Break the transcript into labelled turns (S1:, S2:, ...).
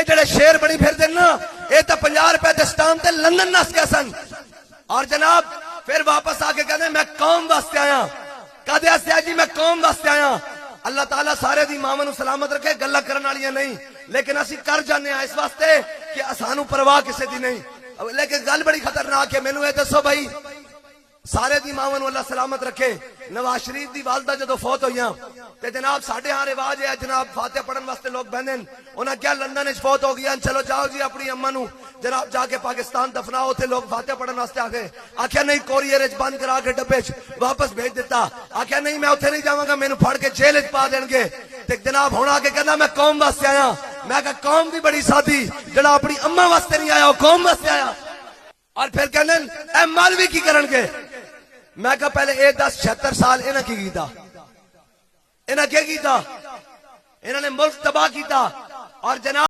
S1: جڑے شیر بڑی پھر دن نا اے تا 50 روپے دے سٹام تے لندن نس گیا سن اور جناب پھر واپس آ کے کہتے میں قوم واسطے آیا کدے آسیا جی میں قوم واسطے آیا اللہ تعالیٰ سارے دی ماں نو سلامت رکھے گلا کرن والیاں نہیں لیکن اسی کر جانے ہیں اس واسطے کہ سانو پرواہ کسے دی نہیں لیکن گل بڑی خطرناک ہے مینوں اے دسو بھائی سارے دی ماں نو اللہ سلامت رکھے نواز شریف دی والدہ جدو فوت ہوئیاں تے جناب ساڈے ہاں رواج ہے جناب فاتحہ پڑھن واسطے لوگ بہندے انہاں کیا لندن وچ فوت ہو گیا چلو جاؤ جی اپنی اماں نو جناب جا کے پاکستان دفناؤ تے لوگ فاتحہ پڑھن واسطے آ گئے آکھیا نہیں کوریئر وچ بند کرا کے ڈبے وچ واپس بھیج دیتا آکھیا نہیں میں اوتھے نہیں جاواں گا مینوں پھڑ کے جیل وچ پا دین گے تے جناب ہن آ کے کہندا میں قوم واسطے آیا میں کہا قوم بھی بڑی سادی جڑا اپنی اماں واسطے نہیں آیا او قوم واسطے آیا اور پھر کہندے اے مولوی کی کرن گے میں کہا پہلے اے 76 سال انہاں کی کیتا انہاں کیا کیتا انہاں نے ملک تباہ کیتا اور جناب